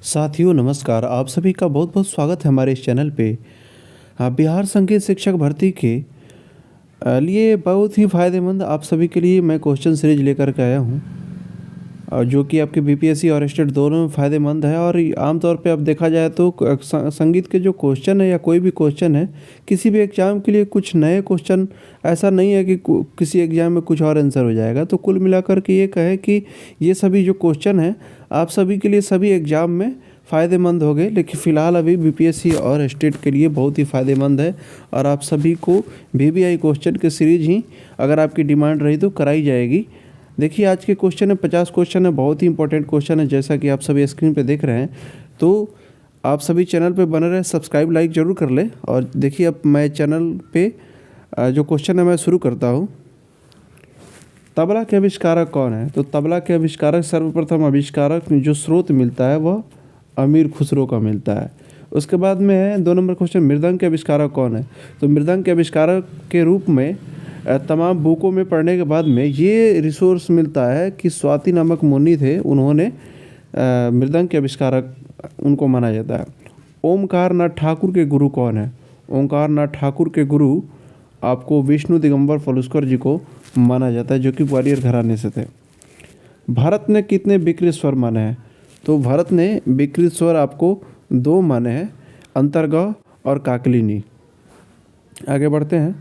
साथियों नमस्कार। आप सभी का बहुत बहुत स्वागत है हमारे इस चैनल पे। बिहार संगीत शिक्षक भर्ती के लिए बहुत ही फ़ायदेमंद आप सभी के लिए मैं क्वेश्चन सीरीज लेकर के आया हूँ, जो कि आपके बीपीएससी और स्टेट दोनों में फ़ायदेमंद है। और आमतौर पे अब देखा जाए तो संगीत के जो क्वेश्चन है या कोई भी क्वेश्चन है किसी भी एग्ज़ाम के लिए कुछ नए क्वेश्चन, ऐसा नहीं है कि किसी एग्ज़ाम में कुछ और आंसर हो जाएगा। तो कुल मिलाकर के ये कहे कि ये सभी जो क्वेश्चन हैं आप सभी के लिए सभी एग्ज़ाम में फ़ायदेमंद हो गए। लेकिन फ़िलहाल अभी बीपीएससी और स्टेट के लिए बहुत ही फ़ायदेमंद है और आप सभी को वीवीआई क्वेश्चन के सीरीज ही अगर आपकी डिमांड रही तो कराई जाएगी। देखिए आज के क्वेश्चन है 50 क्वेश्चन है, बहुत ही इंपॉर्टेंट क्वेश्चन है जैसा कि आप सभी स्क्रीन पे देख रहे हैं। तो आप सभी चैनल पे बने रहे, सब्सक्राइब लाइक ज़रूर कर ले। और देखिए अब मैं चैनल पे जो क्वेश्चन है मैं शुरू करता हूँ। तबला के आविष्कारक कौन है? तो तबला के आविष्कारक, सर्वप्रथम आविष्कारक जो स्रोत मिलता है वह अमीर खुसरो का मिलता है। उसके बाद में है 2 नंबर क्वेश्चन, मृदंग के आविष्कारक कौन है? तो मृदंग के आविष्कारक के रूप में तमाम बुकों में पढ़ने के बाद में ये रिसोर्स मिलता है कि स्वाति नामक मुनि थे, उन्होंने मृदंग के आविष्कारक उनको माना जाता है। ओमकार नाथ ठाकुर के गुरु कौन है? ओमकार नाथ ठाकुर के गुरु आपको विष्णु दिगंबर फलुस्कर जी को माना जाता है, जो कि ग्वालियर घराने से थे। भारत ने कितने विकृत स्वर माने हैं? तो भारत ने विकृत स्वर आपको 2 माने हैं, अंतर्गह और काकलिनी। आगे बढ़ते हैं।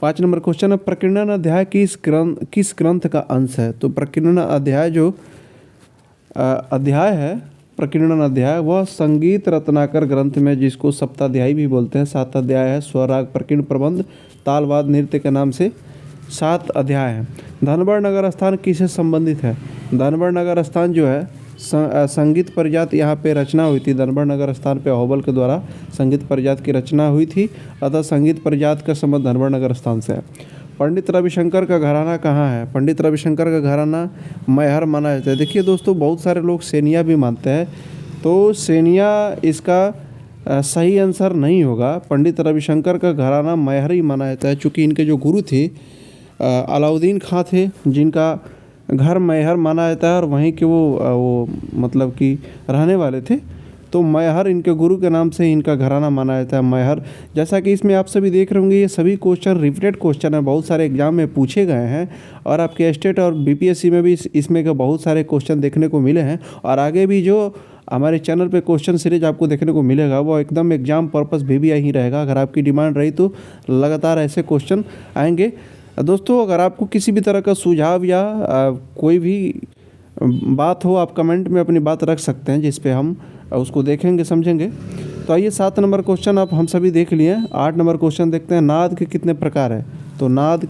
5 नंबर क्वेश्चन है, प्रकीर्णन अध्याय किस ग्रंथ का अंश है? तो प्रकीर्णन अध्याय जो अध्याय है, प्रकीर्णन अध्याय वह संगीत रत्नाकर ग्रंथ में, जिसको सप्ताध्यायी भी बोलते हैं, 7 अध्याय है। स्वराग, प्रकीर्ण प्रबंध, तालवाद, नृत्य के नाम से 7 अध्याय हैं। धनबड़ नगर स्थान किससे संबंधित है? धनबड़ नगर स्थान जो है संगीत परिजात यहाँ पे रचना हुई थी। धनबड़ नगर स्थान पे अहोबल के द्वारा संगीत परिजात की रचना हुई थी, अतः संगीत परिजात का संबंध धनबड़ नगर स्थान से है। पंडित रविशंकर का घराना कहाँ है? पंडित रविशंकर का घराना मैहर माना जाता है। देखिए दोस्तों, बहुत सारे लोग सेनिया भी मानते हैं, तो सेनिया इसका सही आंसर नहीं होगा। पंडित रविशंकर का घराना मैहर ही माना जाता है, चूँकि इनके जो गुरु थे अलाउद्दीन खां थे, जिनका घर मैहर माना जाता है और वहीं के वो मतलब कि रहने वाले थे। तो मैहर इनके गुरु के नाम से इनका घराना माना जाता है, मैहर। जैसा कि इसमें आप सभी देख रहे होंगे, ये सभी क्वेश्चन रिपीटेड क्वेश्चन है, बहुत सारे एग्जाम में पूछे गए हैं और आपके स्टेट और बीपीएससी में भी इसमें के बहुत सारे क्वेश्चन देखने को मिले हैं। और आगे भी जो हमारे चैनल पे क्वेश्चन सीरीज आपको देखने को मिलेगा वो एकदम एग्जाम पर्पस वीवीआई ही रहेगा। अगर आपकी डिमांड रही तो लगातार ऐसे क्वेश्चन आएंगे। दोस्तों, अगर आपको किसी भी तरह का सुझाव या कोई भी बात हो, आप कमेंट में अपनी बात रख सकते हैं, जिस पे हम उसको देखेंगे समझेंगे। तो आइए 7 नंबर क्वेश्चन आप हम सभी देख लिए। 8 नंबर क्वेश्चन देखते हैं, नाद के कितने प्रकार हैं? तो नाद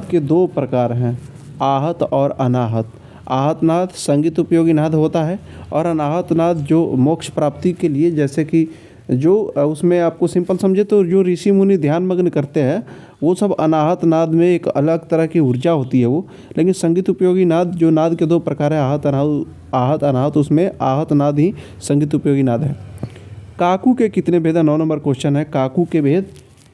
के 2 प्रकार हैं, आहत और अनाहत। आहत नाद संगीत उपयोगी नाद होता है और अनाहत नाद जो मोक्ष प्राप्ति के लिए, जैसे कि जो उसमें आपको सिंपल समझे तो जो ऋषि मुनि ध्यान मग्न करते हैं वो सब अनाहत नाद में एक अलग तरह की ऊर्जा होती है वो। लेकिन संगीत उपयोगी नाद, जो नाद के 2 प्रकार है, आहत अनाहत, उसमें आहत नाद ही संगीत उपयोगी नाद है। काकू के कितने भेद है? 9 नंबर क्वेश्चन है। काकू के भेद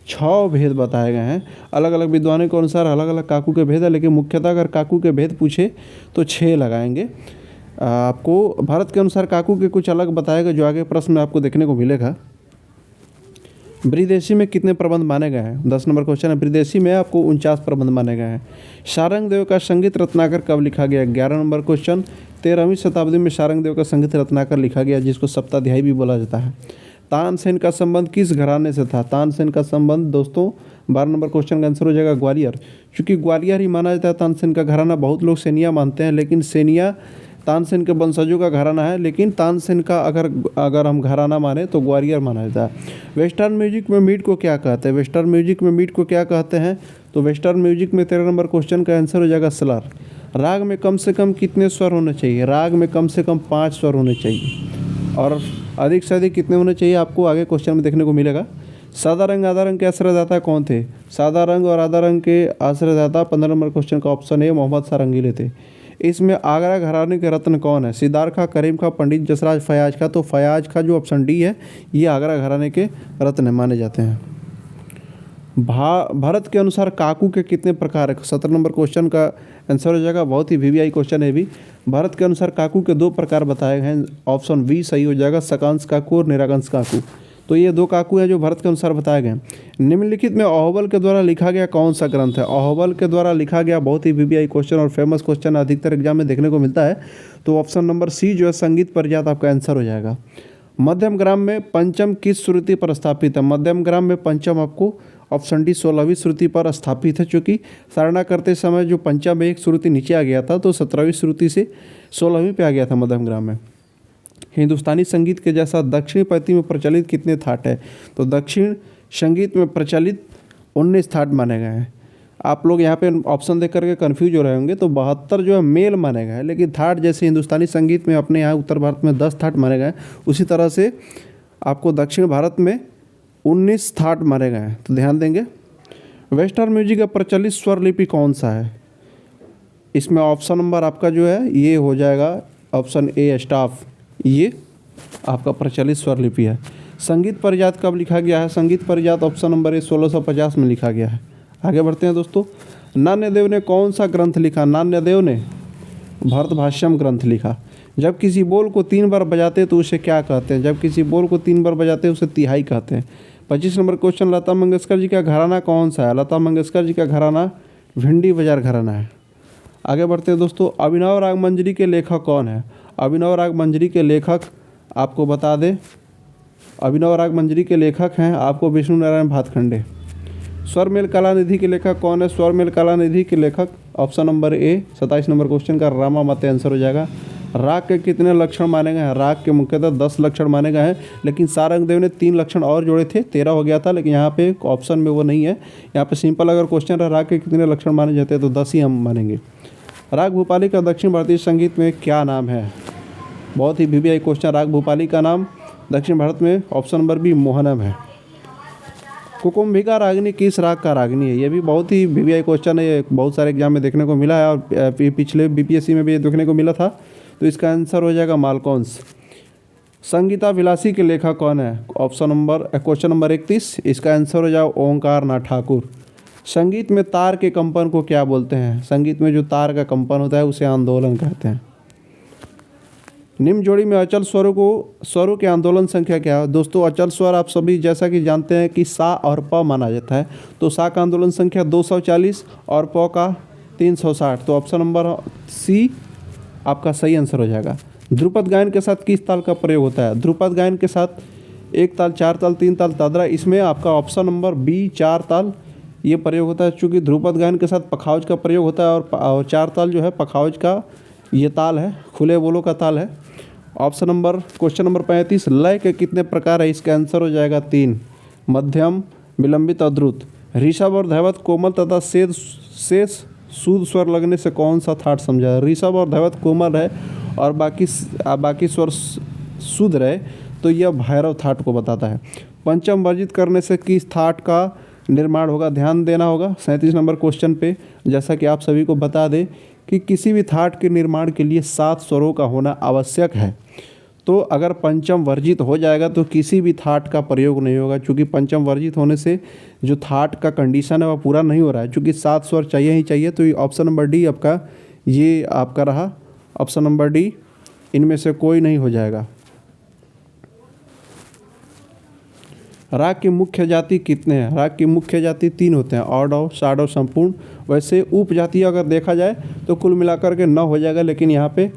6 भेद बताए गए हैं। अलग अलग विद्वानों के अनुसार अलग अलग काकू के भेद है, लेकिन मुख्यतः अगर काकू के भेद पूछे तो 6 लगाएंगे। आपको भारत के अनुसार काकू के कुछ अलग बताएगा, जो आगे प्रश्न में आपको देखने को मिलेगा। ब्रिदेशी में कितने प्रबंध माने गए हैं? 10 नंबर क्वेश्चन है। ब्रिदेशी में आपको 49 प्रबंध माने गए हैं। शारंग देव का संगीत रत्नाकर कब लिखा गया? 11 नंबर क्वेश्चन। 13वीं शताब्दी में शारंग देव का संगीत रत्नाकर लिखा गया, जिसको सप्ताध्यायी भी बोला जाता है। तानसेन का संबंध किस घराने से था? तानसेन का संबंध दोस्तों 12 नंबर क्वेश्चन का आंसर हो जाएगा ग्वालियर, क्योंकि ग्वालियर ही माना जाता है तानसेन का घराना। बहुत लोग सेनिया मानते हैं, लेकिन सेनिया तानसेन के वंशजों का घराना है, लेकिन तानसेन का अगर हम घराना माने तो ग्वालियर माना जाता है। वेस्टर्न म्यूजिक में मीट को क्या कहते हैं? वेस्टर्न म्यूजिक में मीट को क्या कहते हैं? तो वेस्टर्न म्यूजिक में 13 नंबर क्वेश्चन का आंसर हो जाएगा सलार। राग में कम से कम कितने स्वर होने चाहिए? राग में कम से कम 5 स्वर होने चाहिए और अधिक से अधिक कितने होने चाहिए आपको आगे क्वेश्चन में देखने को मिलेगा। सादा रंग आधा रंग के आश्रयदाता कौन थे? सादा रंग और आधा रंग के आश्रयदाता 15 नंबर क्वेश्चन का ऑप्शन ए मोहम्मद शाह रंगीले थे। इसमें आगरा घराने के रत्न कौन है? सिद्धार्थ खां, करीम खां, पंडित जसराज, फयाज खां। तो फयाज खां जो ऑप्शन डी है ये आगरा घराने के रत्न माने जाते हैं। भारत के अनुसार काकू के कितने प्रकार है? 17 नंबर क्वेश्चन का आंसर हो जाएगा। बहुत ही वीवीआई क्वेश्चन है भी। भारत के अनुसार काकू के 2 प्रकार बताए गए हैं। ऑप्शन बी सही हो जाएगा, सकांश काकू और निराकांश काकू। तो ये 2 काकू हैं जो भारत के अनुसार बताए गए हैं। निम्नलिखित में अहोबल के द्वारा लिखा गया कौन सा ग्रंथ है? अहोबल के द्वारा लिखा गया बहुत ही वीवीआई क्वेश्चन और फेमस क्वेश्चन अधिकतर एग्जाम में देखने को मिलता है। तो ऑप्शन नंबर सी जो है संगीत परिजात आपका आंसर हो जाएगा। मध्यम ग्राम में पंचम किस श्रुति पर स्थापित है? मध्यम ग्राम में पंचम आपको ऑप्शन डी 16वीं श्रुति पर स्थापित है। चूँकि सारणा करते समय जो पंचम में एक श्रुति नीचे आ गया था तो 17वीं श्रुति से 16वीं पे आ गया था मध्यम ग्राम में। हिंदुस्तानी संगीत के जैसा दक्षिणी पद्धति में प्रचलित कितने थाट है? तो दक्षिण संगीत में प्रचलित 19 थाट माने गए हैं। आप लोग यहाँ पे ऑप्शन देख करके कन्फ्यूज हो रहे होंगे। तो 72 जो है मेल माने गए हैं, लेकिन थाट जैसे हिंदुस्तानी संगीत में अपने यहाँ उत्तर भारत में 10 थाट माने गए हैं, उसी तरह से आपको दक्षिण भारत में 19 थाट माने गए हैं। तो ध्यान देंगे। वेस्टर्न म्यूजिक का प्रचलित स्वर लिपि कौन सा है? इसमें ऑप्शन नंबर आपका जो है ये हो जाएगा ऑप्शन ए स्टाफ। ये आपका प्रचलित स्वर लिपि है। संगीत परिजात कब लिखा गया है? संगीत परिजात ऑप्शन नंबर ए 1650 में लिखा गया है। आगे बढ़ते हैं दोस्तों। नान्यदेव ने कौन सा ग्रंथ लिखा? नान्यदेव ने भरतभाष्यम ग्रंथ लिखा। जब किसी बोल को 3 बार बजाते तो उसे क्या कहते हैं? जब किसी बोल को 3 बार बजाते हैं उसे तिहाई कहते हैं। 25 नंबर क्वेश्चन, लता मंगेशकर जी का घराना कौन सा है? लता मंगेशकर जी का घराना भिंडी बाजार घराना है। आगे बढ़ते हैं दोस्तों। अभिनव राग मंजरी के लेखक कौन है? अभिनव राग मंजरी के लेखक आपको बता दें, अभिनव राग मंजरी के लेखक हैं आपको विष्णु नारायण भातखंडे। स्वरमेल कलानिधि के लेखक कौन है? स्वरमेल कलानिधि के लेखक option number A 27 number question का रामा मते आंसर हो जाएगा। राग के कितने लक्षण माने गए हैं? राग के मुख्यतः 10 लक्षण माने गए हैं, लेकिन सारंगदेव ने 3 लक्षण और जोड़े थे, 13 हो गया था, लेकिन यहाँ पे ऑप्शन में वो नहीं है। यहाँ पे सिंपल अगर क्वेश्चन रहा राग के कितने लक्षण माने जाते हैं तो 10 ही हम मानेंगे। राग भूपाली का दक्षिण भारतीय संगीत में क्या नाम है? बहुत ही वीवीआई क्वेश्चन। राग भूपाली का नाम दक्षिण भारत में ऑप्शन नंबर बी मोहनम है। कुकुम्भिका रागिनी किस राग का रागिनी है? ये भी बहुत ही वीवीआई क्वेश्चन है। ये बहुत सारे एग्जाम में देखने को मिला है और पिछले बीपीएससी में भी देखने को मिला था। तो इसका आंसर हो जाएगा मालकौंस। संगीता विलासी के लेखक कौन है? ऑप्शन नंबर क्वेश्चन नंबर 31, इसका आंसर हो जाएगा ओंकार नाथ ठाकुर। संगीत में तार के कंपन को क्या बोलते हैं? संगीत में जो तार का कंपन होता है उसे आंदोलन कहते हैं। निम्न जोड़ी में अचल स्वरों के आंदोलन संख्या क्या है? दोस्तों अचल स्वर आप सभी जैसा कि जानते हैं कि सा और प माना जाता है। तो सा का आंदोलन संख्या 240 और प का 360। तो ऑप्शन नंबर सी आपका सही आंसर हो जाएगा। ध्रुपद गायन के साथ किस ताल का प्रयोग होता है? ध्रुपद गायन के साथ 1 ताल, 4 ताल, 3 ताल, तदरा। इसमें आपका ऑप्शन नंबर बी 4 ताल ये प्रयोग होता है। चूँकि ध्रुपद गायन के साथ पखावज का प्रयोग होता है और 4 ताल जो है पखावज का ये ताल है, खुले बोलों का ताल है। ऑप्शन नंबर क्वेश्चन नंबर 35, लय के कितने प्रकार है? इसका आंसर हो जाएगा 3, मध्यम, विलंबित और द्रुत। ऋषभ और धैवत कोमल तथा शेष शुद्ध स्वर लगने से कौन सा थाट समझा? ऋषभ और धैवत कोमल है और बाकी स्वर शुद्ध रहे तो यह भैरव थाट को बताता है। पंचम वर्जित करने से किस थाट का निर्माण होगा? ध्यान देना होगा 37 नंबर क्वेश्चन पे। जैसा कि आप सभी को बता दें कि किसी भी थाट के निर्माण के लिए 7 स्वरों का होना आवश्यक है। तो अगर पंचम वर्जित हो जाएगा तो किसी भी थाट का प्रयोग नहीं होगा। चूँकि पंचम वर्जित होने से जो थाट का कंडीशन है वह पूरा नहीं हो रहा है। चूँकि 7 स्वर चाहिए ही चाहिए। तो ये ऑप्शन नंबर डी आपका ये आपका रहा ऑप्शन नंबर डी, इनमें से कोई नहीं हो जाएगा। राग की मुख्य जाति कितने हैं? राग की मुख्य जाति 3 होते हैं, ऑडव, साडव, संपूर्ण। वैसे उपजाति अगर देखा जाए तो कुल मिलाकर के 9 हो जाएगा, लेकिन यहाँ पे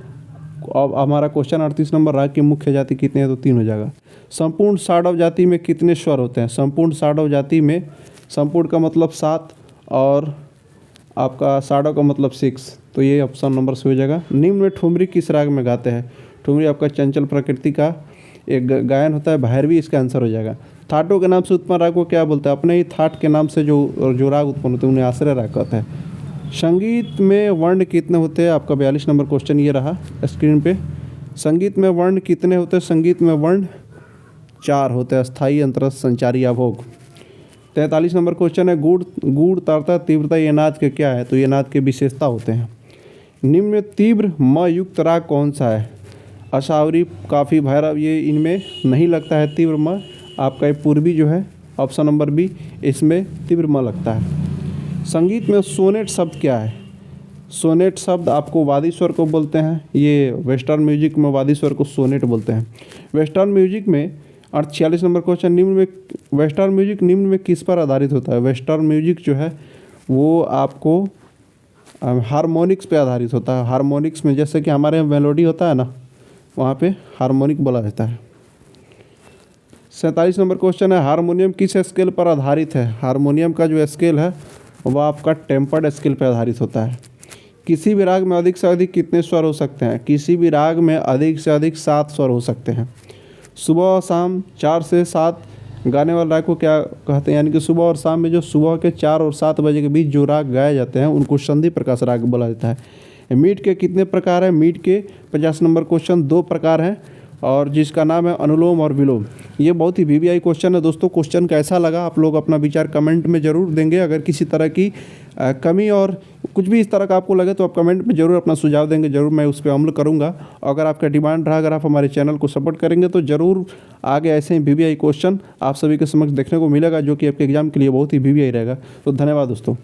अब हमारा क्वेश्चन 38 नंबर राग की मुख्य जाति कितने हैं तो 3 हो जाएगा। संपूर्ण साडव जाति में कितने स्वर होते हैं? संपूर्ण साडव जाति में संपूर्ण का मतलब 7 और आपका साडव का मतलब 6। तो ये ऑप्शन नंबर से हो जाएगा। निम्न में ठुमरी किस राग में गाते हैं? ठुमरी आपका चंचल प्रकृति का एक गायन होता है, भैरवी इसका आंसर हो जाएगा। थाटों के नाम से उत्पन्न राग को क्या बोलते हैं? अपने ही थाट के नाम से जो राग उत्पन्न होते हैं उन्हें आश्रय राग कहते हैं। संगीत में वर्ण कितने होते हैं? आपका 42 नंबर क्वेश्चन ये रहा स्क्रीन पे। संगीत में वर्ण कितने होते हैं? संगीत में वर्ण 4 होते हैं, स्थायी, अंतरस्थ, संचारी, अभोग। 43 नंबर क्वेश्चन है गुड़, तारता, तीव्रता ये नाद के क्या है? तो ये नाद के विशेषता होते हैं। निम्न में तीव्र म युक्त राग कौन सा है? अशावरी, काफ़ी, भैरव ये इनमें नहीं लगता है तीव्र म। आपका ये पूर्वी जो है ऑप्शन नंबर बी इसमें तीव्र म लगता है। संगीत में सोनेट शब्द क्या है? सोनेट शब्द आपको वादी स्वर को बोलते हैं। ये वेस्टर्न म्यूजिक में वादी स्वर को सोनेट बोलते हैं। वेस्टर्न म्यूजिक में 46 नंबर क्वेश्चन, निम्न में वेस्टर्न म्यूजिक निम्न में किस पर आधारित होता है? वेस्टर्न म्यूजिक जो है वो आपको हारमोनिक्स पे आधारित होता है। हारमोनिक्स में जैसे कि हमारे यहाँ मेलोडी होता है ना, वहाँ पे हारमोनिक बोला जाता है। 47 नंबर क्वेश्चन है, हारमोनियम किस स्केल पर आधारित है? हारमोनियम का जो स्केल है वह आपका टेम्पर्ड स्केल पर आधारित होता है। किसी भी राग में अधिक से अधिक कितने स्वर हो सकते हैं? किसी भी राग में अधिक से अधिक 7 स्वर हो सकते हैं। सुबह और शाम 4 से 7 गाने वाले राग को क्या कहते हैं? यानी कि सुबह और शाम में जो सुबह के 4 और 7 बजे के बीच जो राग गाए जाते हैं उनको संधि प्रकाश राग बोला जाता है। मीट के कितने प्रकार हैं? मीट के 50 नंबर क्वेश्चन 2 प्रकार हैं और जिसका नाम है अनुलोम और विलोम। ये बहुत ही वीवीआई क्वेश्चन है दोस्तों। क्वेश्चन कैसा लगा आप लोग अपना विचार कमेंट में ज़रूर देंगे। अगर किसी तरह की कमी और कुछ भी इस तरह का आपको लगे तो आप कमेंट में ज़रूर अपना सुझाव देंगे, ज़रूर मैं उस पर अमल करूँगा। अगर आपका डिमांड रहा, अगर आप हमारे चैनल को सपोर्ट करेंगे तो ज़रूर आगे ऐसे ही वीवीआई क्वेश्चन आप सभी के समक्ष देखने को मिलेगा, जो कि आपके एग्जाम के लिए बहुत ही वीवीआई रहेगा। तो धन्यवाद दोस्तों।